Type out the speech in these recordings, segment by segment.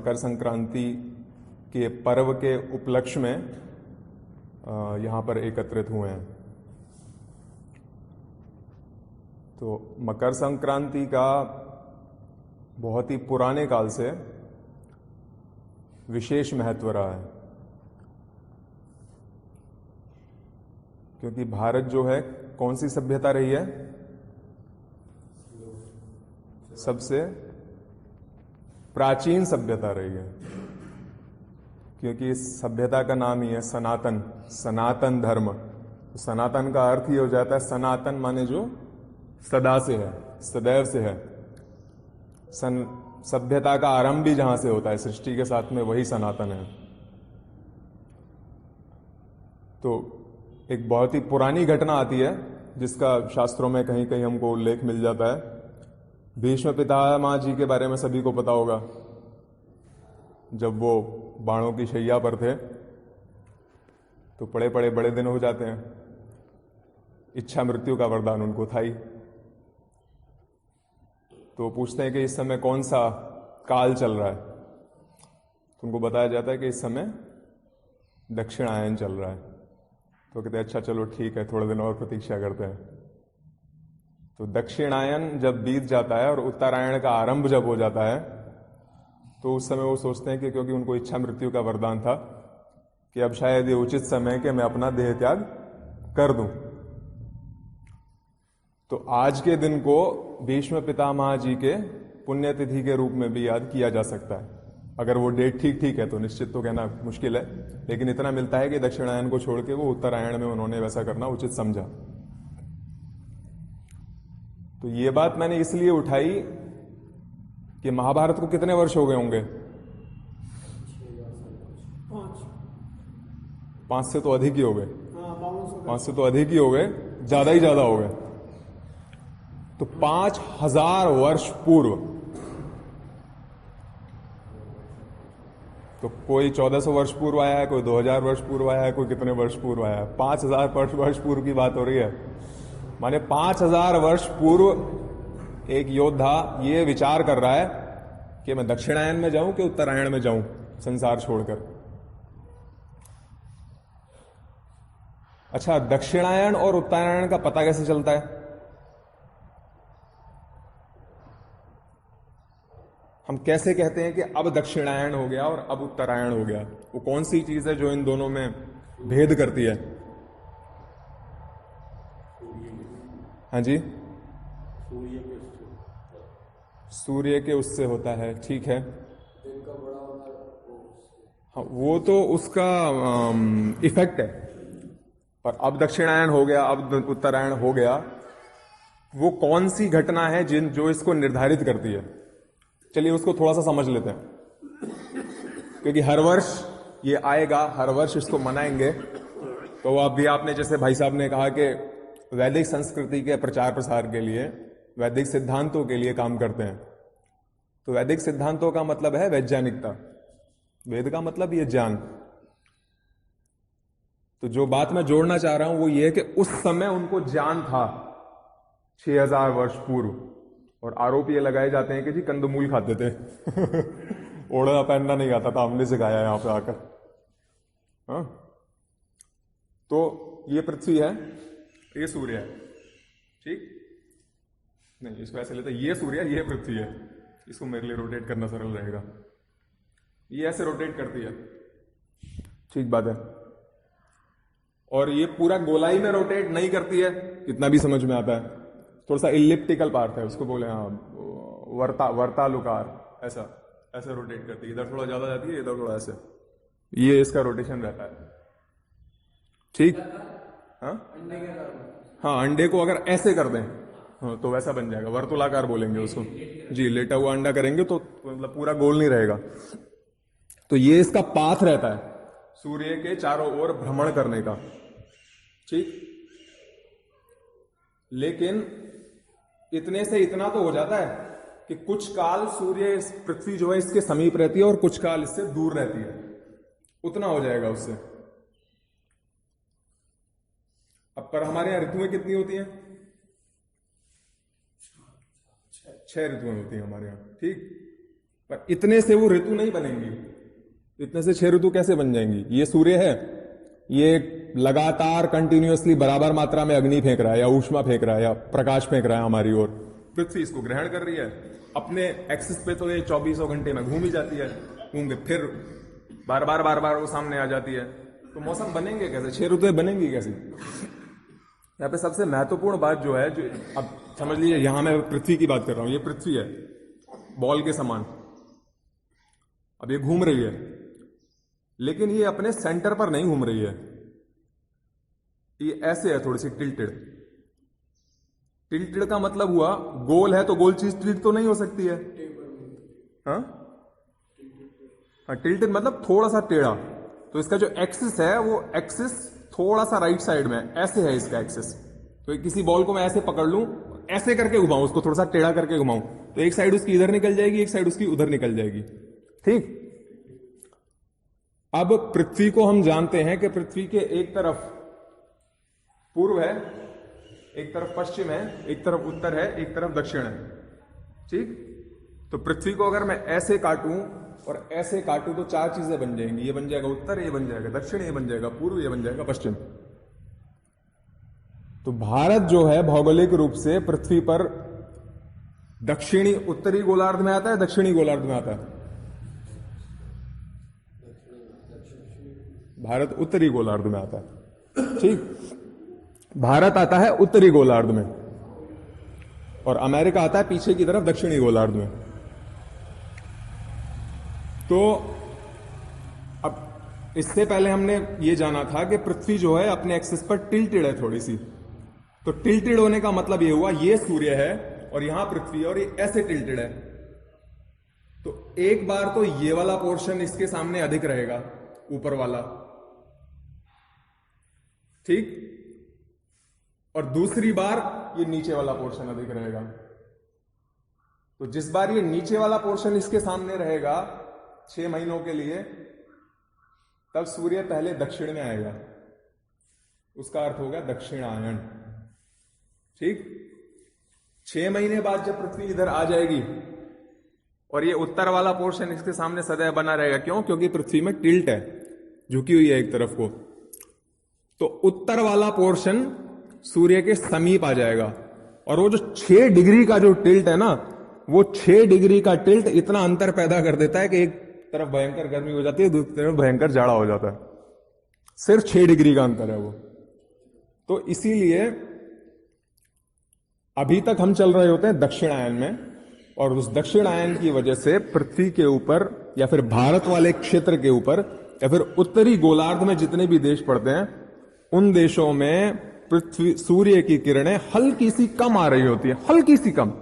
मकर संक्रांति के पर्व के उपलक्ष्य में यहाँ पर एकत्रित हुए हैं। तो मकर संक्रांति का बहुत ही पुराने काल से विशेष महत्व रहा है, क्योंकि भारत जो है कौन सी सभ्यता रही है? सबसे प्राचीन सभ्यता रही है, क्योंकि इस सभ्यता का नाम ही है सनातन, सनातन धर्म। तो सनातन का अर्थ ही हो जाता है, सनातन माने जो सदा से है, सदैव से है। सभ्यता का आरंभ भी जहां से होता है सृष्टि के साथ में, वही सनातन है। तो एक बहुत ही पुरानी घटना आती है जिसका शास्त्रों में कहीं कहीं हमको उल्लेख मिल जाता है। भीष्म पितामह जी के बारे में सभी को पता होगा। जब वो बाणों की शैया पर थे तो पड़े पड़े बड़े दिन हो जाते हैं। इच्छा मृत्यु का वरदान उनको था ही। तो पूछते हैं कि इस समय कौन सा काल चल रहा है? तो उनको बताया जाता है कि इस समय दक्षिणायन चल रहा है। तो कहते हैं अच्छा चलो ठीक है, थोड़े दिन और प्रतीक्षा करते हैं। तो दक्षिणायन जब बीत जाता है और उत्तरायण का आरंभ जब हो जाता है तो उस समय वो सोचते हैं कि क्योंकि उनको इच्छा मृत्यु का वरदान था कि अब शायद ये उचित समय है कि मैं अपना देह त्याग कर दूं। तो आज के दिन को भीष्म पितामह जी के पुण्यतिथि के रूप में भी याद किया जा सकता है। अगर वो डेट ठीक ठीक है तो, निश्चित तो कहना मुश्किल है, लेकिन इतना मिलता है कि दक्षिणायन को छोड़ के वो उत्तरायण में उन्होंने वैसा करना उचित समझा। तो ये बात मैंने इसलिए उठाई कि महाभारत को कितने वर्ष हो गए होंगे? 5 से तो अधिक ही हो गए। 5 से तो अधिक ही हो गए, ज्यादा ही ज्यादा हो गए। तो 5000 वर्ष पूर्व, तो कोई 1400 वर्ष पूर्व आया है, कोई 2000 वर्ष पूर्व आया है, कोई कितने वर्ष पूर्व आया है। 5000 वर्ष पूर्व की बात हो रही है। माने 5000 वर्ष पूर्व एक योद्धा ये विचार कर रहा है कि मैं दक्षिणायन में जाऊं कि उत्तरायण में जाऊं संसार छोड़कर। अच्छा, दक्षिणायन और उत्तरायण का पता कैसे चलता है? हम कैसे कहते हैं कि अब दक्षिणायन हो गया और अब उत्तरायण हो गया? वो कौन सी चीज है जो इन दोनों में भेद करती है? हाँ जी, सूर्य के उससे होता है, ठीक है। हाँ, वो तो उसका इफेक्ट है। पर अब दक्षिणायन हो गया, अब उत्तरायण हो गया, वो कौन सी घटना है जो इसको निर्धारित करती है? चलिए उसको थोड़ा सा समझ लेते हैं, क्योंकि हर वर्ष ये आएगा, हर वर्ष इसको मनाएंगे। तो अभी आपने जैसे भाई साहब ने कहा कि वैदिक संस्कृति के प्रचार प्रसार के लिए, वैदिक सिद्धांतों के लिए काम करते हैं। तो वैदिक सिद्धांतों का मतलब है वैज्ञानिकता, वेद का मतलब ये ज्ञान। तो जो बात मैं जोड़ना चाह रहा हूं वो ये है कि उस समय उनको ज्ञान था 6000 वर्ष पूर्व। और आरोप ये लगाए जाते हैं कि जी कंदमूल खाते थे ओढ़ना पहनना नहीं आता था, हमने सिखाया यहां पे आकर। हाँ, तो ये पृथ्वी है, ये सूर्य है, ठीक नहीं, इसको ऐसे लेते, ये सूर्य है, ये पृथ्वी है। इसको मेरे लिए रोटेट करना सरल रहेगा। ये ऐसे रोटेट करती है, ठीक बात है। और ये पूरा गोलाई में रोटेट नहीं करती है, कितना भी समझ में आता है। थोड़ा सा इलिप्टिकल पार्ट है, उसको बोले हाँ वर्तालुकार, ऐसा ऐसे रोटेट करती है। इधर थोड़ा ज्यादा जाती है, इधर थोड़ा ऐसे, ये इसका रोटेशन रहता है, ठीक। हाँ हाँ, अंडे को अगर ऐसे कर दें हाँ, तो वैसा बन जाएगा, वर्तुलाकार बोलेंगे उसको जी। लेटा हुआ अंडा करेंगे तो मतलब पूरा गोल नहीं रहेगा। तो ये इसका पाथ रहता है सूर्य के चारों ओर भ्रमण करने का, ठीक। लेकिन इतने से इतना तो हो जाता है कि कुछ काल सूर्य, पृथ्वी जो है इसके समीप रहती है और कुछ काल इससे दूर रहती है। उतना हो जाएगा उससे। अब पर हमारे यहां ऋतुएं कितनी होती हैं? 6 ऋतुएं होती हैं हमारे यहां, ठीक। पर इतने से वो ऋतु नहीं बनेंगी। इतने से 6 ऋतु कैसे बन जाएंगी? ये सूर्य है, ये लगातार कंटिन्यूअसली बराबर मात्रा में अग्नि फेंक रहा है या ऊष्मा फेंक रहा है या प्रकाश फेंक रहा है हमारी ओर। पृथ्वी इसको ग्रहण कर रही है अपने एक्सिस पे, तो ये 24 घंटे में घूम ही जाती है, घूम के फिर बार बार वो सामने आ जाती है। तो मौसम बनेंगे कैसे? 6 ऋतुएं बनेंगी कैसे? यहाँ पे सबसे महत्वपूर्ण बात जो है, जो अब समझ लीजिए, यहां मैं पृथ्वी की बात कर रहा हूं, ये पृथ्वी है बॉल के समान, अब ये घूम रही है, लेकिन ये अपने सेंटर पर नहीं घूम रही है, ये ऐसे है, थोड़ी सी टिल्टेड। टिल्टेड का मतलब हुआ गोल है तो गोल चीज टिल्ट तो नहीं हो सकती है। हाँ, टिल्टेड मतलब थोड़ा सा टेढ़ा। तो इसका जो एक्सिस है वो एक्सिस थोड़ा सा राइट साइड में ऐसे है इसका एक्सिस। तो किसी बॉल को मैं ऐसे पकड़ लूं, ऐसे करके घुमाऊं, उसको थोड़ा सा टेढ़ा करके घुमाऊं, तो एक साइड उसकी इधर निकल जाएगी, एक साइड उसकी उधर निकल जाएगी। ठीक। अब पृथ्वी को हम जानते हैं कि पृथ्वी के एक तरफ पूर्व है, एक तरफ पश्चिम है, एक तरफ उत्तर है, एक तरफ दक्षिण है। ठीक। तो पृथ्वी को अगर मैं ऐसे काटूं और ऐसे काटूं तो 4 चीजें बन जाएंगी। ये बन जाएगा उत्तर, ये बन जाएगा दक्षिण, ये बन जाएगा पूर्व, ये बन जाएगा पश्चिम। तो भारत जो है भौगोलिक रूप से पृथ्वी पर दक्षिणी उत्तरी गोलार्ध में आता है, दक्षिणी गोलार्ध में आता है। भारत उत्तरी गोलार्ध में आता है। ठीक। भारत आता है उत्तरी गोलार्ध में और अमेरिका आता है पीछे की तरफ दक्षिणी गोलार्ध में। तो अब इससे पहले हमने ये जाना था कि पृथ्वी जो है अपने एक्सिस पर टिल्टेड है थोड़ी सी। तो टिल्टेड होने का मतलब ये हुआ, ये सूर्य है और यहां पृथ्वी है और ये ऐसे टिल्टेड है। तो एक बार तो ये वाला पोर्शन इसके सामने अधिक रहेगा, ऊपर वाला। ठीक। और दूसरी बार ये नीचे वाला पोर्शन अधिक रहेगा। तो जिस बार ये नीचे वाला पोर्शन इसके सामने रहेगा 6 महीनों के लिए, तब सूर्य पहले दक्षिण में आएगा। उसका अर्थ हो गया दक्षिणायन। ठीक। 6 महीने बाद जब पृथ्वी इधर आ जाएगी और ये उत्तर वाला पोर्शन इसके सामने सदैव बना रहेगा। क्यों? क्योंकि पृथ्वी में टिल्ट है, झुकी हुई है एक तरफ को। तो उत्तर वाला पोर्शन सूर्य के समीप आ जाएगा और वो जो 6 डिग्री का जो टिल्ट है ना, वो 6 डिग्री का टिल्ट इतना अंतर पैदा कर देता है कि एक तरफ भयंकर गर्मी हो जाती है, दूसरी तरफ भयंकर जाड़ा हो जाता है। सिर्फ 6 डिग्री का अंतर है वो। तो इसीलिए अभी तक हम चल रहे होते हैं दक्षिणायन में, और उस दक्षिणायन की वजह से पृथ्वी के ऊपर या फिर भारत वाले क्षेत्र के ऊपर या फिर उत्तरी गोलार्ध में जितने भी देश पड़ते हैं, उन देशों में पृथ्वी सूर्य की किरणें हल्की सी कम आ रही होती है, हल्की सी कम।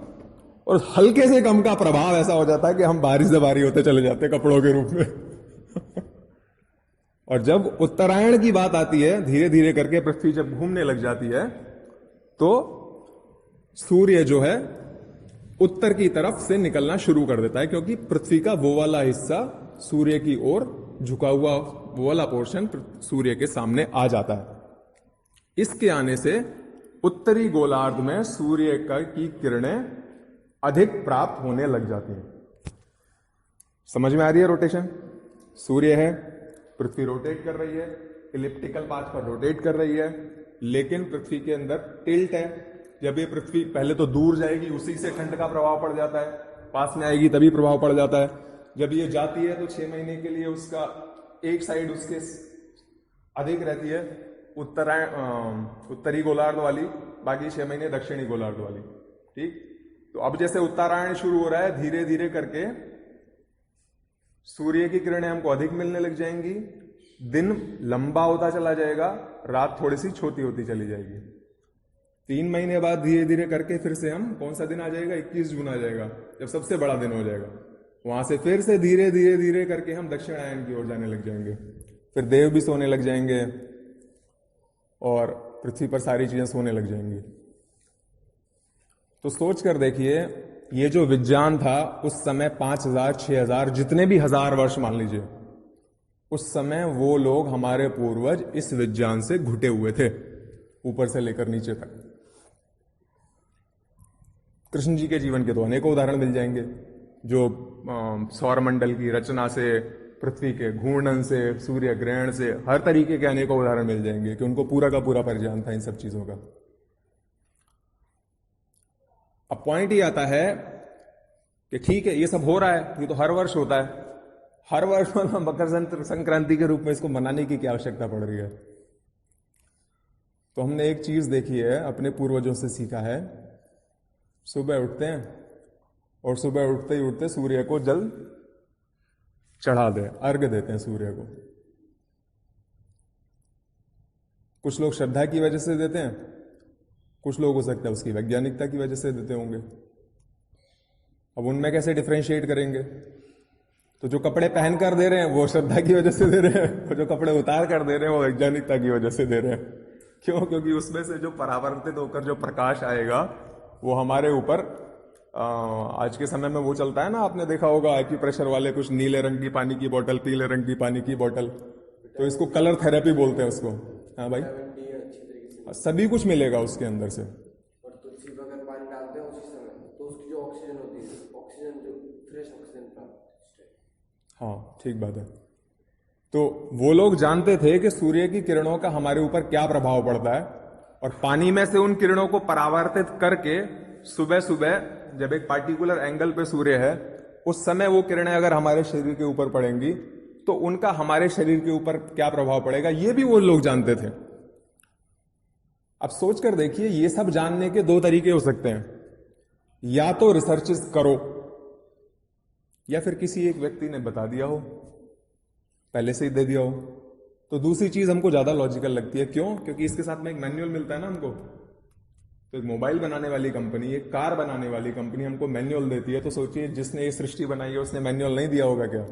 और हल्के से कम का प्रभाव ऐसा हो जाता है कि हम बारिश से बारी होते चले जाते हैं कपड़ों के रूप में। और जब उत्तरायण की बात आती है, धीरे धीरे करके पृथ्वी जब घूमने लग जाती है, तो सूर्य जो है उत्तर की तरफ से निकलना शुरू कर देता है, क्योंकि पृथ्वी का वो वाला हिस्सा सूर्य की ओर झुका हुआ, वो वाला पोर्शन सूर्य के सामने आ जाता है। इसके आने से उत्तरी गोलार्ध में सूर्य की किरणें अधिक प्राप्त होने लग जाती हैं। समझ में आ रही है रोटेशन? सूर्य है, पृथ्वी रोटेट कर रही है, इलिप्टिकल पाथ पर रोटेट कर रही है, लेकिन पृथ्वी के अंदर टिल्ट है। जब ये पृथ्वी पहले तो दूर जाएगी, उसी से ठंड का प्रभाव पड़ जाता है, पास में आएगी तभी प्रभाव पड़ जाता है। जब ये जाती है तो 6 महीने के लिए उसका एक साइड उसके अधिक रहती है, उत्तरी गोलार्ध वाली, बाकी 6 महीने दक्षिणी गोलार्ध वाली। ठीक। तो अब जैसे उत्तरायण शुरू हो रहा है, धीरे धीरे करके सूर्य की किरणें हमको अधिक मिलने लग जाएंगी, दिन लंबा होता चला जाएगा, रात थोड़ी सी छोटी होती चली जाएगी। 3 महीने बाद धीरे धीरे करके फिर से हम, कौन सा दिन आ जाएगा? 21 जून आ जाएगा, जब सबसे बड़ा दिन हो जाएगा। वहां से फिर से धीरे धीरे धीरे करके हम दक्षिणायन की ओर जाने लग जाएंगे। फिर देव भी सोने लग जाएंगे और पृथ्वी पर सारी चीजें सोने लग जाएंगी। तो सोच कर देखिए, ये जो विज्ञान था उस समय 5000, 6000, जितने भी हजार वर्ष मान लीजिए, उस समय वो लोग, हमारे पूर्वज, इस विज्ञान से घुटे हुए थे, ऊपर से लेकर नीचे तक। कृष्ण जी के जीवन के तो अनेकों उदाहरण मिल जाएंगे। जो सौरमंडल की रचना से, पृथ्वी के घूर्णन से, सूर्य ग्रहण से, हर तरीके के अनेकों उदाहरण मिल जाएंगे कि उनको पूरा का पूरा परिज्ञान था इन सब चीजों का। अब पॉइंट ये आता है कि ठीक है, ये सब हो रहा है, ये तो हर वर्ष होता है, हर वर्ष मकर संक्रांति के रूप में इसको मनाने की क्या आवश्यकता पड़ रही है? तो हमने एक चीज देखी है, अपने पूर्वजों से सीखा है, सुबह उठते हैं और सुबह उठते ही उठते सूर्य को जल चढ़ा दे, अर्घ देते हैं सूर्य को। कुछ लोग श्रद्धा की वजह से देते हैं, कुछ लोग हो सकता है उसकी वैज्ञानिकता की वजह से देते होंगे। अब उनमें कैसे डिफरेंशिएट करेंगे? तो जो कपड़े पहन कर दे रहे हैं वो श्रद्धा की वजह से दे रहे हैं, और जो कपड़े उतार कर दे रहे हैं वो वैज्ञानिकता की वजह से दे रहे हैं। क्यों? क्योंकि उसमें से जो परावर्तित होकर जो प्रकाश आएगा वो हमारे ऊपर, आज के समय में वो चलता है ना, आपने देखा होगा एक्यूप्रेशर वाले कुछ नीले रंग की पानी की बोतल, पीले रंग की पानी की बोतल, तो इसको कलर थेरेपी बोलते हैं उसको। हाँ भाई, सभी कुछ मिलेगा उसके अंदर से। और तुलसी पर अगर पानी डालते हैं उसी समय, तो उसकी जो ऑक्सीजन होती है, ऑक्सीजन जो फ्रेश ऑक्सीजन प्राप्त। हाँ, ठीक बात है। तो वो लोग जानते थे कि सूर्य की किरणों का हमारे ऊपर क्या प्रभाव पड़ता है, और पानी में से उन किरणों को परावर्तित करके सुबह सुबह जब एक पार्टिकुलर एंगल पे सूर्य है, उस समय वो किरणें अगर हमारे शरीर के ऊपर पड़ेंगी तो उनका हमारे शरीर के ऊपर क्या प्रभाव पड़ेगा, ये भी वो लोग जानते थे। अब सोच कर देखिए, ये सब जानने के दो तरीके हो सकते हैं, या तो रिसर्चेस करो, या फिर किसी एक व्यक्ति ने बता दिया हो, पहले से ही दे दिया हो। तो दूसरी चीज हमको ज्यादा लॉजिकल लगती है। क्यों? क्योंकि इसके साथ में एक मैनुअल मिलता है ना हमको। तो एक मोबाइल बनाने वाली कंपनी, एक कार बनाने वाली कंपनी हमको मैनुअल देती है, तो सोचिए जिसने ये सृष्टि बनाई है उसने मैनुअल नहीं दिया होगा क्या?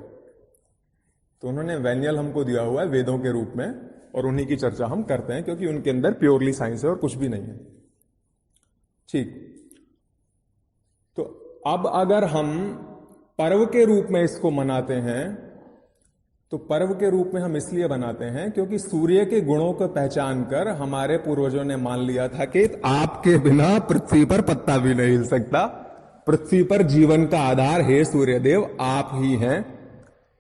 तो उन्होंने मैनुअल हमको दिया हुआ है वेदों के रूप में, और उन्हीं की चर्चा हम करते हैं क्योंकि उनके अंदर प्योरली साइंस है और कुछ भी नहीं है। ठीक, तो अब अगर हम पर्व के रूप में इसको मनाते हैं, तो पर्व के रूप में हम इसलिए बनाते हैं क्योंकि सूर्य के गुणों को पहचान कर हमारे पूर्वजों ने मान लिया था कि आपके बिना पृथ्वी पर पत्ता भी नहीं हिल सकता, पृथ्वी पर जीवन का आधार हे सूर्यदेव आप ही हैं।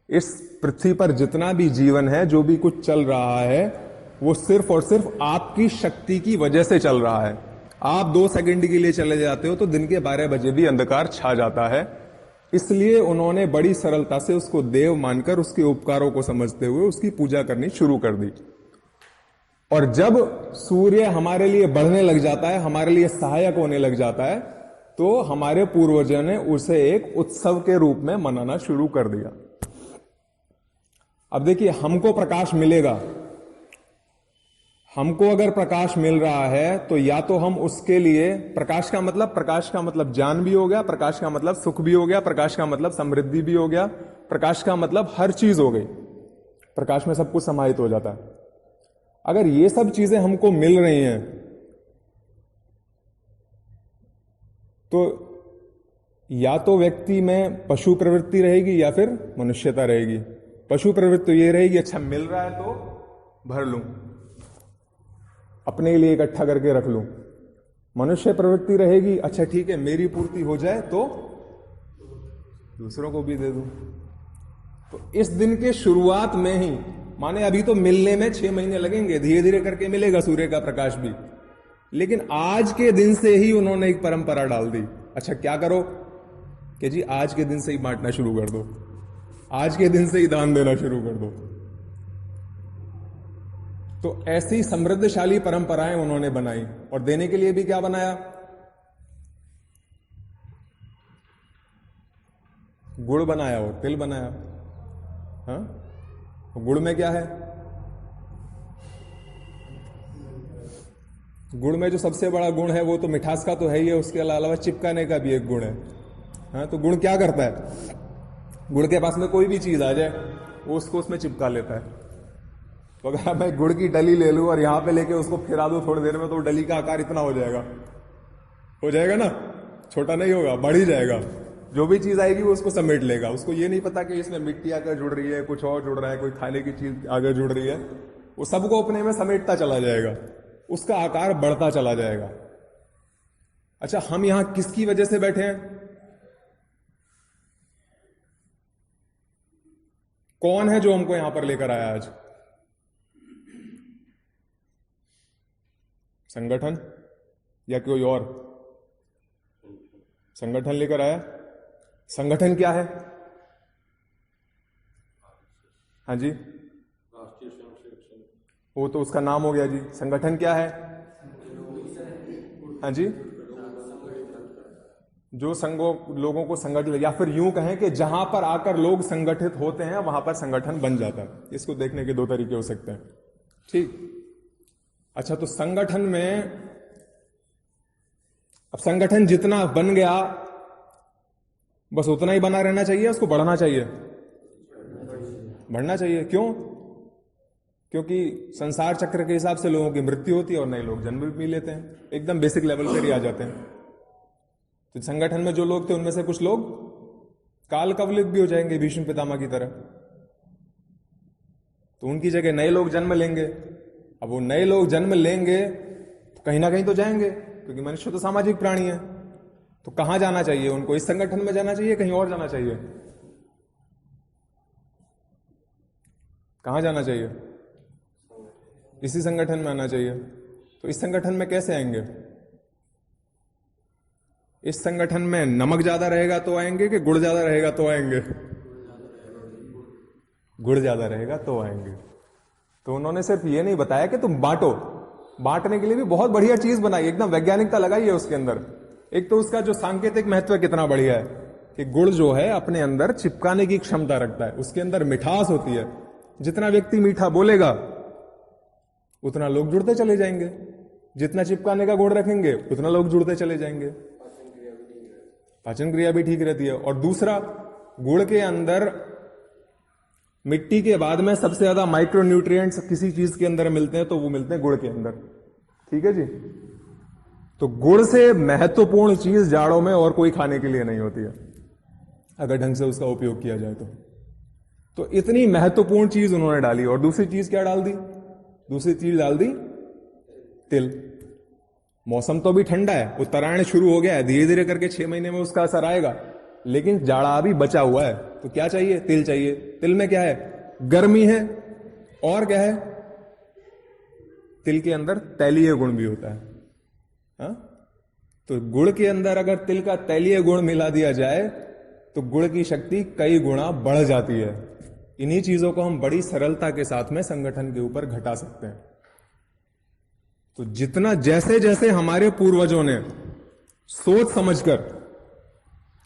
इस पृथ्वी पर जितना भी जीवन है, जो भी कुछ चल रहा है, वो सिर्फ और सिर्फ आपकी शक्ति की वजह से चल रहा है। आप 2 सेकंड के लिए चले जाते हो तो दिन के 12 बजे भी अंधकार छा जाता है। इसलिए उन्होंने बड़ी सरलता से उसको देव मानकर उसके उपकारों को समझते हुए उसकी पूजा करनी शुरू कर दी। और जब सूर्य हमारे लिए बढ़ने लग जाता है, हमारे लिए सहायक होने लग जाता है, तो हमारे पूर्वजों ने उसे एक उत्सव के रूप में मनाना शुरू कर दिया। अब देखिए, हमको प्रकाश मिलेगा, हमको अगर प्रकाश मिल रहा है तो या तो हम उसके लिए, प्रकाश का मतलब ज्ञान भी हो गया, प्रकाश का मतलब सुख भी हो गया, प्रकाश का मतलब समृद्धि भी हो गया, प्रकाश का मतलब हर चीज हो गई, प्रकाश में सब कुछ समाहित हो जाता है। अगर ये सब चीजें हमको मिल रही हैं तो या तो व्यक्ति में पशु प्रवृत्ति रहेगी या फिर मनुष्यता रहेगी। पशु प्रवृत्ति तो ये रहेगी, अच्छा मिल रहा है तो भर लूं, अपने लिए इकट्ठा करके रख लूं। मनुष्य प्रवृत्ति रहेगी, अच्छा ठीक है मेरी पूर्ति हो जाए तो दूसरों को भी दे दूं। तो इस दिन के शुरुआत में ही, माने अभी तो मिलने में 6 महीने लगेंगे, धीरे धीरे करके मिलेगा सूर्य का प्रकाश भी, लेकिन आज के दिन से ही उन्होंने एक परंपरा डाल दी। अच्छा क्या करो कि जी आज के दिन से ही बांटना शुरू कर दो, आज के दिन से ही दान देना शुरू कर दो। तो ऐसी समृद्धशाली परंपराएं उन्होंने बनाई, और देने के लिए भी क्या बनाया? गुड़ बनाया और तिल बनाया। हाँ, गुड़ में क्या है? गुड़ में जो सबसे बड़ा गुण है वो तो मिठास का तो है ही है, उसके अलावा चिपकाने का भी एक गुण है। हाँ, तो गुड़ क्या करता है? गुड़ के पास में कोई भी चीज आ जाए वो उसको उसमें चिपका लेता है। तो अगर मैं गुड़ की डली ले लूं और यहां पे लेके उसको फिरा दूं थोड़ी देर में, तो डली का आकार इतना हो जाएगा ना, छोटा नहीं होगा, बढ़ ही जाएगा। जो भी चीज आएगी वो उसको समेट लेगा। उसको ये नहीं पता कि इसमें मिट्टी आकर जुड़ रही है, कुछ और जुड़ रहा है, कोई खाने की चीज आकर जुड़ रही है, वो सबको अपने में समेटता चला जाएगा, उसका आकार बढ़ता चला जाएगा। अच्छा, हम यहां किसकी वजह से बैठे हैं? कौन है जो हमको यहां पर लेकर आया आज? संगठन या कोई और? संगठन लेकर आया। संगठन क्या है? हाँ जी, वो तो उसका नाम हो गया जी। संगठन क्या है? हाँ जी, जो लोगों को संगठित, या फिर यूं कहें कि जहां पर आकर लोग संगठित होते हैं वहां पर संगठन बन जाता है। इसको देखने के दो तरीके हो सकते हैं। ठीक, अच्छा, तो संगठन में अब संगठन जितना बन गया बस उतना ही बना रहना चाहिए, उसको बढ़ना चाहिए? बढ़ना चाहिए। क्यों? क्योंकि संसार चक्र के हिसाब से लोगों की मृत्यु होती है और नए लोग जन्म भी लेते हैं। एकदम बेसिक लेवल पर ही आ जाते हैं। तो संगठन में जो लोग थे उनमें से कुछ लोग काल कवलित भी हो जाएंगे, भीष्म पितामह की तरह। तो उनकी जगह नए लोग जन्म लेंगे। अब वो नए लोग जन्म लेंगे तो कहीं ना कहीं तो जाएंगे, क्योंकि मनुष्य तो सामाजिक प्राणी है। तो कहां जाना चाहिए उनको? इस संगठन में जाना चाहिए, कहीं और जाना चाहिए? कहां जाना चाहिए? इसी संगठन में आना चाहिए। तो इस संगठन में कैसे आएंगे? इस संगठन में नमक ज्यादा रहेगा तो आएंगे कि गुड़ ज्यादा रहेगा तो आएंगे? गुड़ ज्यादा रहेगा तो आएंगे। तो उन्होंने सिर्फ ये नहीं बताया कि तुम बांटो, बांटने के लिए भी बहुत बढ़िया चीज बनाई, एकदम वैज्ञानिकता लगाई है उसके अंदर। एक तो उसका जो सांकेतिक महत्व कितना बढ़िया है कि गुड़ जो है अपने अंदर चिपकाने की क्षमता रखता है, उसके अंदर मिठास होती है। जितना व्यक्ति मीठा बोलेगा उतना लोग जुड़ते चले जाएंगे, जितना चिपकाने का गुण रखेंगे उतना लोग जुड़ते चले जाएंगे, पाचन क्रिया भी ठीक रहती है। और दूसरा, गुड़ के अंदर मिट्टी के बाद में सबसे ज्यादा माइक्रो न्यूट्रिएंट्स किसी चीज के अंदर मिलते हैं तो वो मिलते हैं गुड़ के अंदर। ठीक है जी। तो गुड़ से महत्वपूर्ण चीज जाड़ों में और कोई खाने के लिए नहीं होती है, अगर ढंग से उसका उपयोग किया जाए तो इतनी महत्वपूर्ण चीज उन्होंने डाली। और दूसरी चीज क्या डाल दी? दूसरी चीज डाल दी तिल। मौसम तो अभी ठंडा है, उत्तरायण शुरू हो गया है, धीरे धीरे करके 6 महीने में उसका असर आएगा, लेकिन जाड़ा अभी बचा हुआ है। तो क्या चाहिए? तिल चाहिए। तिल में क्या है? गर्मी है, और क्या है? तिल के अंदर तैलीय गुण भी होता है। हा? तो गुड़ के अंदर अगर तिल का तैलीय गुण मिला दिया जाए तो गुड़ की शक्ति कई गुना बढ़ जाती है। इन्हीं चीजों को हम बड़ी सरलता के साथ में संगठन के ऊपर घटा सकते हैं। तो जितना जैसे जैसे हमारे पूर्वजों ने सोच समझकर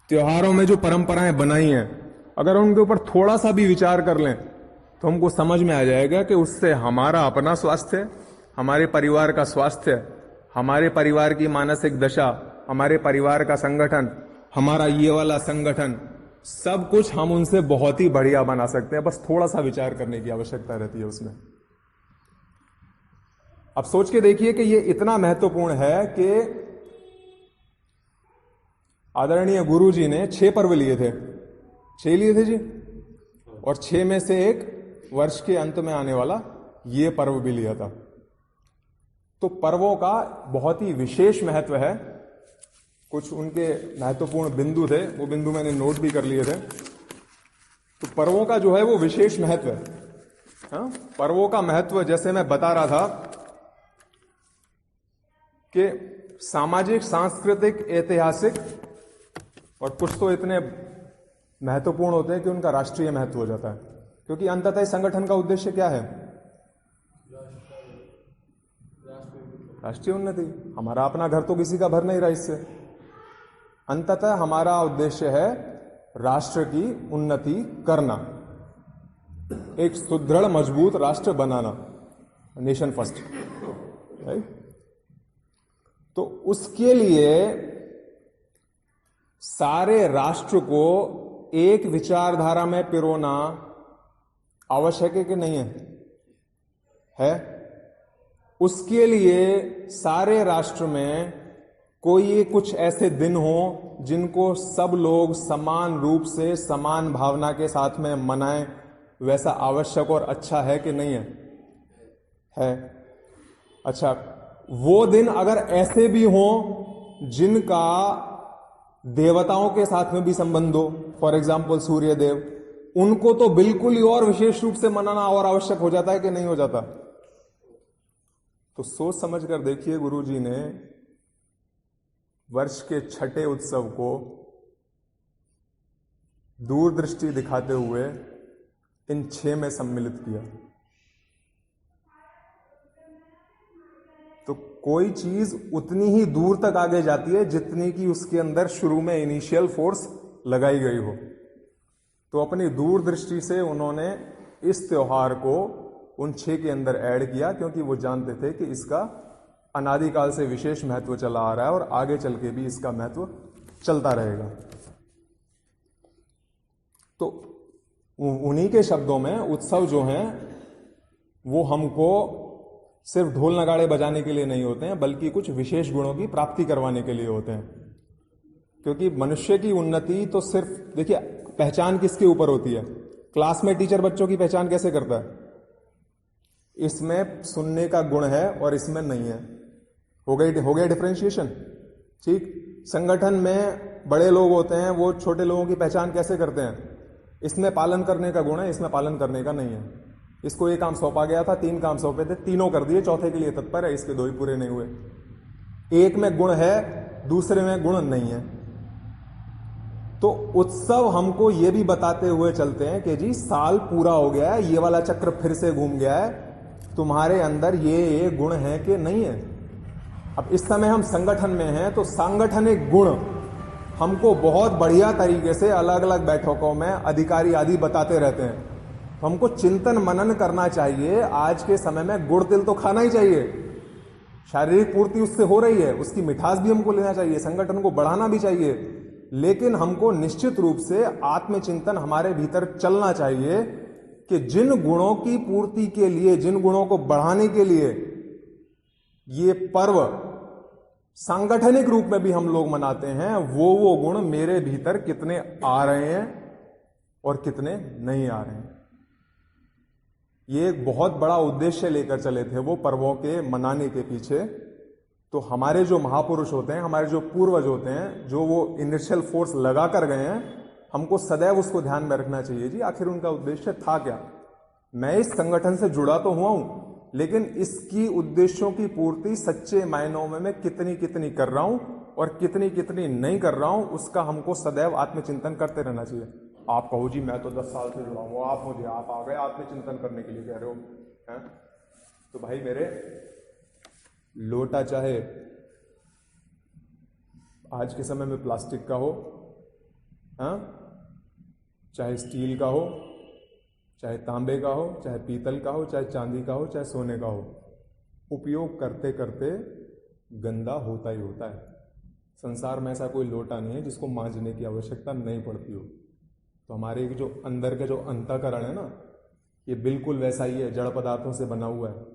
त्योहारों में जो परंपराएं बनाई हैं, अगर उनके ऊपर थोड़ा सा भी विचार कर लें तो हमको समझ में आ जाएगा कि उससे हमारा अपना स्वास्थ्य, हमारे परिवार का स्वास्थ्य, हमारे परिवार की मानसिक दशा, हमारे परिवार का संगठन, हमारा ये वाला संगठन, सब कुछ हम उनसे बहुत ही बढ़िया बना सकते हैं। बस थोड़ा सा विचार करने की आवश्यकता रहती है उसमें। अब सोच के देखिए कि ये इतना महत्वपूर्ण है कि आदरणीय गुरु जी ने 6 पर्व लिए थे। 6 लिए थे जी, और 6 में से एक वर्ष के अंत में आने वाला ये पर्व भी लिया था। तो पर्वों का बहुत ही विशेष महत्व है। कुछ उनके महत्वपूर्ण बिंदु थे, वो बिंदु मैंने नोट भी कर लिए थे। तो पर्वों का जो है वो विशेष महत्व है। हाँ? पर्वों का महत्व जैसे मैं बता रहा था कि सामाजिक, सांस्कृतिक, ऐतिहासिक, और कुछ तो इतने महत्वपूर्ण होते हैं कि उनका राष्ट्रीय महत्व हो जाता है। क्योंकि अंततः संगठन का उद्देश्य क्या है? राष्ट्रीय उन्नति। हमारा अपना घर तो किसी का भर नहीं रहा इससे। अंततः हमारा उद्देश्य है राष्ट्र की उन्नति करना, एक सुदृढ़ मजबूत राष्ट्र बनाना, नेशन फर्स्ट, राइट। तो उसके लिए सारे राष्ट्र को एक विचारधारा में पिरोना आवश्यक है कि नहीं है? उसके लिए सारे राष्ट्र में कोई कुछ ऐसे दिन हो जिनको सब लोग समान रूप से, समान भावना के साथ में मनाएं, वैसा आवश्यक और अच्छा है कि नहीं है? अच्छा, वो दिन अगर ऐसे भी हो जिनका देवताओं के साथ में भी संबंध हो, फॉर एग्जाम्पल सूर्य देव, उनको तो बिल्कुल ही और विशेष रूप से मनाना और आवश्यक हो जाता है कि नहीं हो जाता। तो सोच समझ कर देखिए, गुरु जी ने वर्ष के छठे उत्सव को दूरदृष्टि दिखाते हुए इन 6 में सम्मिलित किया। तो कोई चीज उतनी ही दूर तक आगे जाती है जितनी कि उसके अंदर शुरू में इनिशियल फोर्स लगाई गई हो। तो अपनी दूरदृष्टि से उन्होंने इस त्योहार को उन 6 के अंदर ऐड किया, क्योंकि वो जानते थे कि इसका अनादिकाल से विशेष महत्व चला आ रहा है और आगे चल के भी इसका महत्व चलता रहेगा। तो उन्हीं के शब्दों में उत्सव जो हैं वो हमको सिर्फ ढोल नगाड़े बजाने के लिए नहीं होते हैं, बल्कि कुछ विशेष गुणों की प्राप्ति करवाने के लिए होते हैं। क्योंकि मनुष्य की उन्नति तो सिर्फ, देखिए, पहचान किसके ऊपर होती है? क्लास में टीचर बच्चों की पहचान कैसे करता है? इसमें सुनने का गुण है और इसमें नहीं है, हो गया डिफरेंशिएशन। ठीक, संगठन में बड़े लोग होते हैं, वो छोटे लोगों की पहचान कैसे करते हैं? इसमें पालन करने का गुण है, इसमें पालन करने का नहीं है। इसको ये काम सौंपा गया था, 3 काम सौंपे थे, तीनों कर दिए, चौथे के लिए तत्पर है, इसके 2 ही पूरे नहीं हुए। एक में गुण है, दूसरे में गुण नहीं है। तो उत्सव हमको ये भी बताते हुए चलते हैं कि जी साल पूरा हो गया है, ये वाला चक्र फिर से घूम गया है, तुम्हारे अंदर ये गुण है कि नहीं है। अब इस समय हम संगठन में हैं, तो सांगठनिक गुण हमको बहुत बढ़िया तरीके से अलग अलग बैठकों में अधिकारी आदि बताते रहते हैं। तो हमको चिंतन मनन करना चाहिए। आज के समय में गुड़ तिल तो खाना ही चाहिए, शारीरिक पूर्ति उससे हो रही है, उसकी मिठास भी हमको लेना चाहिए, संगठन को बढ़ाना भी चाहिए, लेकिन हमको निश्चित रूप से आत्मचिंतन हमारे भीतर चलना चाहिए कि जिन गुणों की पूर्ति के लिए, जिन गुणों को बढ़ाने के लिए ये पर्व सांगठनिक रूप में भी हम लोग मनाते हैं, वो गुण मेरे भीतर कितने आ रहे हैं और कितने नहीं आ रहे हैं। ये एक बहुत बड़ा उद्देश्य लेकर चले थे वो पर्वों के मनाने के पीछे। तो हमारे जो महापुरुष होते हैं, हमारे जो पूर्वज होते हैं, जो वो इनिशियल फोर्स लगा कर गए हैं, हमको सदैव उसको ध्यान में रखना चाहिए। जी आखिर उनका उद्देश्य था क्या? मैं इस संगठन से जुड़ा तो हुआ हूं, लेकिन इसकी उद्देश्यों की पूर्ति सच्चे मायनों में मैं कितनी कितनी कर रहा हूं और कितनी कितनी नहीं कर रहा हूं, उसका हमको सदैव आत्मचिंतन करते रहना चाहिए। आप कहो जी मैं तो 10 साल से जुड़ा हूं, आप आ गए आत्मचिंतन करने के लिए कह रहे हो हैं? तो भाई मेरे, लोटा चाहे आज के समय में प्लास्टिक का हो, हाँ, चाहे स्टील का हो, चाहे तांबे का हो, चाहे पीतल का हो, चाहे चांदी का हो, चाहे सोने का हो, उपयोग करते करते गंदा होता ही होता है। संसार में ऐसा कोई लोटा नहीं है जिसको मांजने की आवश्यकता नहीं पड़ती हो। तो हमारे जो अंदर का जो अंतःकरण है ना, ये बिल्कुल वैसा ही है, जड़ पदार्थों से बना हुआ है।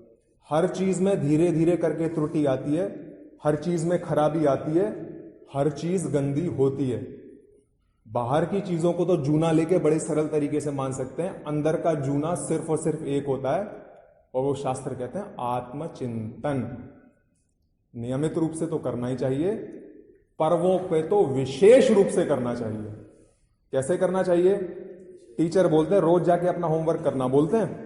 हर चीज में धीरे धीरे करके त्रुटि आती है, हर चीज में खराबी आती है, हर चीज गंदी होती है। बाहर की चीजों को तो जूना लेके बड़े सरल तरीके से मान सकते हैं, अंदर का जूना सिर्फ और सिर्फ एक होता है, और वो शास्त्र कहते हैं आत्मचिंतन। नियमित रूप से तो करना ही चाहिए, पर्वों पे तो विशेष रूप से करना चाहिए। कैसे करना चाहिए? टीचर बोलते हैं रोज जाके अपना होमवर्क करना बोलते हैं,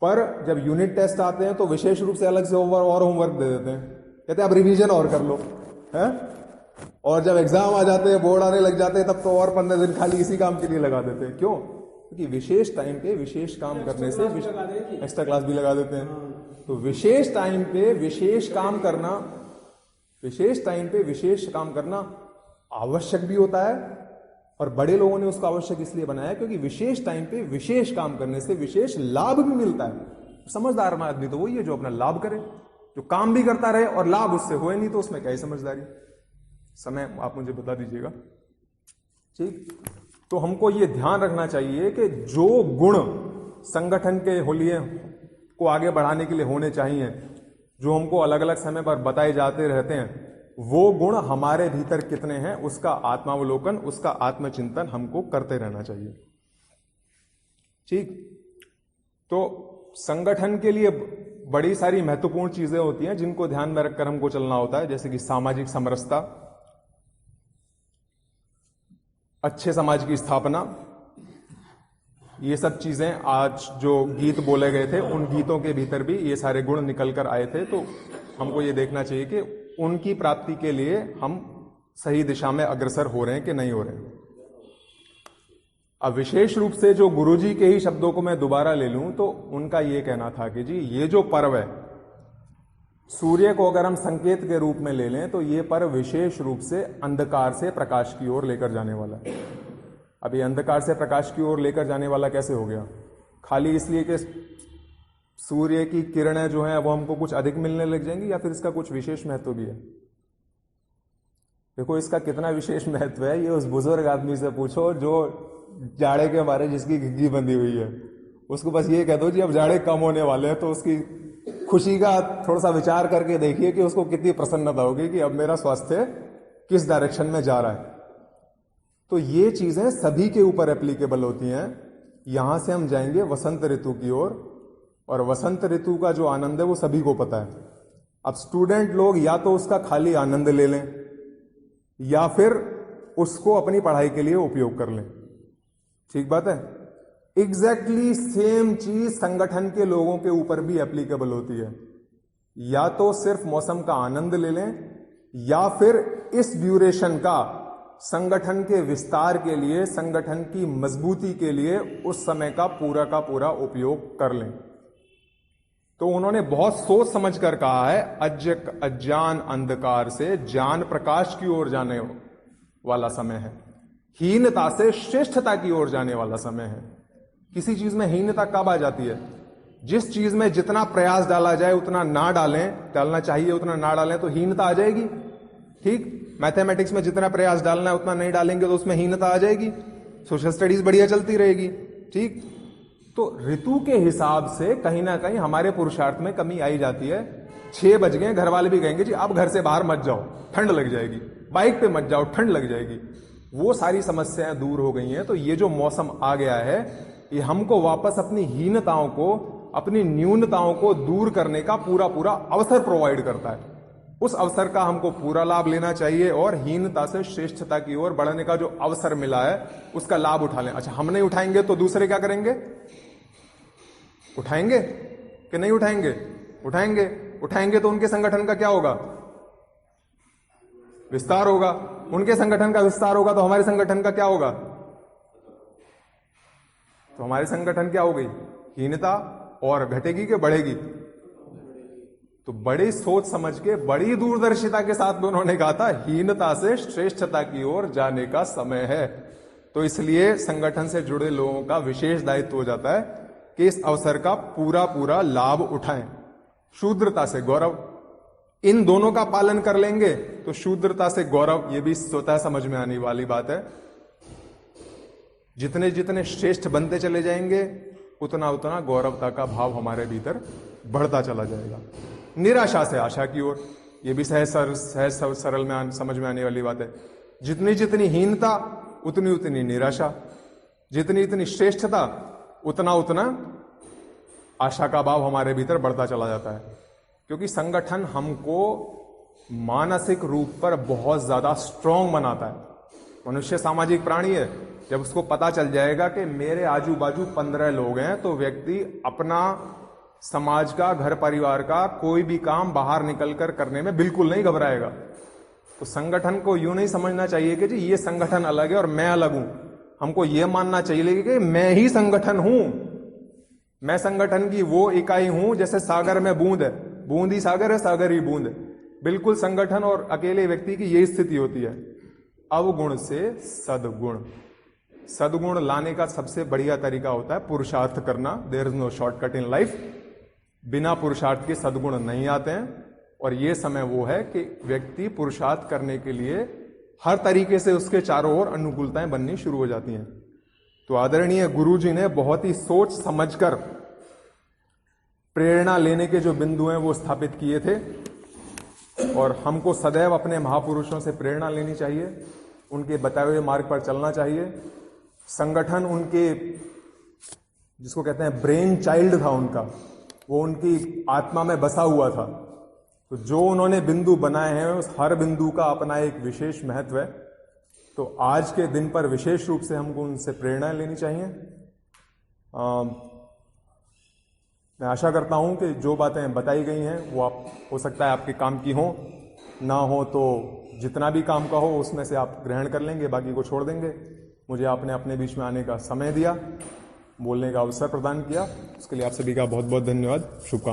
पर जब यूनिट टेस्ट आते हैं तो विशेष रूप से अलग से होमवर्क दे देते हैं, कहते हैं अब रिवीजन और कर लो, है? और जब एग्जाम आ जाते हैं, बोर्ड आने लग जाते हैं, तब तो और 15 दिन खाली इसी काम के लिए लगा देते हैं। क्यों? क्योंकि विशेष टाइम पे विशेष काम करने से एक्स्ट्रा क्लास भी लगा देते हैं। तो विशेष टाइम पे विशेष काम करना, विशेष टाइम पे विशेष काम करना आवश्यक भी होता है, और बड़े लोगों ने उसको आवश्यक इसलिए बनाया क्योंकि विशेष टाइम पे विशेष काम करने से विशेष लाभ भी मिलता है। समझदार आदमी तो वही है जो अपना लाभ करे, जो काम भी करता रहे और लाभ उससे होए नहीं, तो उसमें क्या ही समझदारी। समय आप मुझे बता दीजिएगा, ठीक? तो हमको ये ध्यान रखना चाहिए कि जो गुण संगठन के होलिये को आगे बढ़ाने के लिए होने चाहिए, जो हमको अलग अलग समय पर बताए जाते रहते हैं, वो गुण हमारे भीतर कितने हैं, उसका आत्मावलोकन, उसका आत्मचिंतन हमको करते रहना चाहिए। ठीक? तो संगठन के लिए बड़ी सारी महत्वपूर्ण चीजें होती हैं जिनको ध्यान में रखकर हमको चलना होता है, जैसे कि सामाजिक समरसता, अच्छे समाज की स्थापना, ये सब चीजें आज जो गीत बोले गए थे उन गीतों के भीतर भी ये सारे गुण निकल कर आए थे। तो हमको ये देखना चाहिए कि उनकी प्राप्ति के लिए हम सही दिशा में अग्रसर हो रहे हैं कि नहीं हो रहे हैं। अब विशेष रूप से जो गुरुजी के ही शब्दों को मैं दोबारा ले लूं तो उनका ये कहना था कि जी ये जो पर्व है, सूर्य को अगर हम संकेत के रूप में ले लें तो ये पर्व विशेष रूप से अंधकार से प्रकाश की ओर लेकर जाने वाला है। अब ये अंधकार से प्रकाश की ओर लेकर जाने वाला कैसे हो गया? खाली इसलिए कि सूर्य की किरणें जो हैं वो हमको कुछ अधिक मिलने लग जाएंगी, या फिर इसका कुछ विशेष महत्व भी है? देखो इसका कितना विशेष महत्व है ये उस बुजुर्ग आदमी से पूछो जो जाड़े के मारे जिसकी घिघी बंधी हुई है। उसको बस ये कह दो जी अब जाड़े कम होने वाले हैं, तो उसकी खुशी का थोड़ा सा विचार करके देखिए कि उसको कितनी प्रसन्नता होगी कि अब मेरा स्वास्थ्य किस डायरेक्शन में जा रहा है। तो ये चीजें सभी के ऊपर एप्लीकेबल होती हैं। यहां से हम जाएंगे वसंत ऋतु की ओर, और वसंत ऋतु का जो आनंद है वो सभी को पता है। अब स्टूडेंट लोग या तो उसका खाली आनंद ले लें या फिर उसको अपनी पढ़ाई के लिए उपयोग कर लें। ठीक बात है। एग्जैक्टली सेम चीज संगठन के लोगों के ऊपर भी एप्लीकेबल होती है। या तो सिर्फ मौसम का आनंद ले लें या फिर इस ड्यूरेशन का संगठन के विस्तार के लिए, संगठन की मजबूती के लिए उस समय का पूरा उपयोग कर लें। तो उन्होंने बहुत सोच समझ कर कहा है, अज्ञान अंधकार से ज्ञान प्रकाश की ओर जाने वाला समय है, हीनता से श्रेष्ठता की ओर जाने वाला समय है। किसी चीज में हीनता कब आ जाती है? जिस चीज में जितना प्रयास डाला जाए उतना ना डालना चाहिए उतना ना डालें तो हीनता आ जाएगी। ठीक, मैथमेटिक्स में जितना प्रयास डालना है उतना नहीं डालेंगे तो उसमें हीनता आ जाएगी। सोशल स्टडीज बढ़िया चलती रहेगी। ठीक, तो ऋतु के हिसाब से कहीं ना कहीं हमारे पुरुषार्थ में कमी आई जाती है। 6 बज गए, घर वाले भी कहेंगे जी अब घर से बाहर मत जाओ, ठंड लग जाएगी, बाइक पे मत जाओ, ठंड लग जाएगी। वो सारी समस्याएं दूर हो गई हैं। तो ये जो मौसम आ गया है ये हमको वापस अपनी हीनताओं को, अपनी न्यूनताओं को दूर करने का पूरा अवसर प्रोवाइड करता है। उस अवसर का हमको पूरा लाभ लेना चाहिए और हीनता से श्रेष्ठता की ओर बढ़ने का जो अवसर मिला है उसका लाभ उठा लें। अच्छा, हम नहीं उठाएंगे तो दूसरे क्या करेंगे? उठाएंगे कि नहीं उठाएंगे? उठाएंगे तो उनके संगठन का क्या होगा? विस्तार होगा। उनके संगठन का विस्तार होगा तो हमारे संगठन का क्या होगा? तो हमारे संगठन क्या हो गई? हीनता। और घटेगी कि बढ़ेगी? तो बड़ी सोच समझ के, बड़ी दूरदर्शिता के साथ उन्होंने कहा था हीनता से श्रेष्ठता की ओर जाने का समय है। तो इसलिए संगठन से जुड़े लोगों का विशेष दायित्व हो जाता है कि इस अवसर का पूरा लाभ उठाएं। शूद्रता से गौरव, इन दोनों का पालन कर लेंगे तो शूद्रता से गौरव, ये भी स्वतः समझ में आने वाली बात है। जितने जितने श्रेष्ठ बनते चले जाएंगे उतना गौरवता का भाव हमारे भीतर बढ़ता चला जाएगा। निराशा से आशा की ओर, यह भी सहज सरल में समझ में आने वाली बात है। जितनी जितनी हीनता उतनी निराशा, जितनी श्रेष्ठता उतना आशा का भाव हमारे भीतर बढ़ता चला जाता है। क्योंकि संगठन हमको मानसिक रूप पर बहुत ज्यादा स्ट्रांग बनाता है। मनुष्य सामाजिक प्राणी है। जब उसको पता चल जाएगा कि मेरे आजू बाजू 15 लोग हैं तो व्यक्ति अपना, समाज का, घर परिवार का कोई भी काम बाहर निकलकर करने में बिल्कुल नहीं घबराएगा। तो संगठन को यूं नहीं समझना चाहिए कि जी ये संगठन अलग है और मैं अलग हूं। हमको ये मानना चाहिए कि मैं ही संगठन हूं। मैं संगठन की वो इकाई हूं जैसे सागर में बूंद है, बूंद ही सागर है, सागर ही बूंद है। बिल्कुल संगठन और अकेले व्यक्ति की यही स्थिति होती है। अवगुण से सदगुण, सदगुण लाने का सबसे बढ़िया तरीका होता है पुरुषार्थ करना। There is no shortcut in life. बिना पुरुषार्थ के सदगुण नहीं आते हैं। और यह समय वो है कि व्यक्ति पुरुषार्थ करने के लिए हर तरीके से उसके चारों ओर अनुकूलताएं बननी शुरू हो जाती हैं। तो आदरणीय गुरुजी ने बहुत ही सोच समझकर प्रेरणा लेने के जो बिंदु हैं वो स्थापित किए थे। और हमको सदैव अपने महापुरुषों से प्रेरणा लेनी चाहिए, उनके बताए हुए मार्ग पर चलना चाहिए। संगठन उनके, जिसको कहते हैं ब्रेन चाइल्ड था उनका, वो उनकी आत्मा में बसा हुआ था। तो जो उन्होंने बिंदु बनाए हैं उस हर बिंदु का अपना एक विशेष महत्व है। तो आज के दिन पर विशेष रूप से हमको उनसे प्रेरणा लेनी चाहिए। मैं आशा करता हूं कि जो बातें बताई गई हैं वो आप हो सकता है आपके काम की हो, ना हो तो जितना भी काम का हो उसमें से आप ग्रहण कर लेंगे, बाकी को छोड़ देंगे। मुझे आपने अपने बीच में आने का समय दिया, बोलने का अवसर प्रदान किया, उसके लिए आप सभी का बहुत बहुत धन्यवाद। शुभकामनाएं।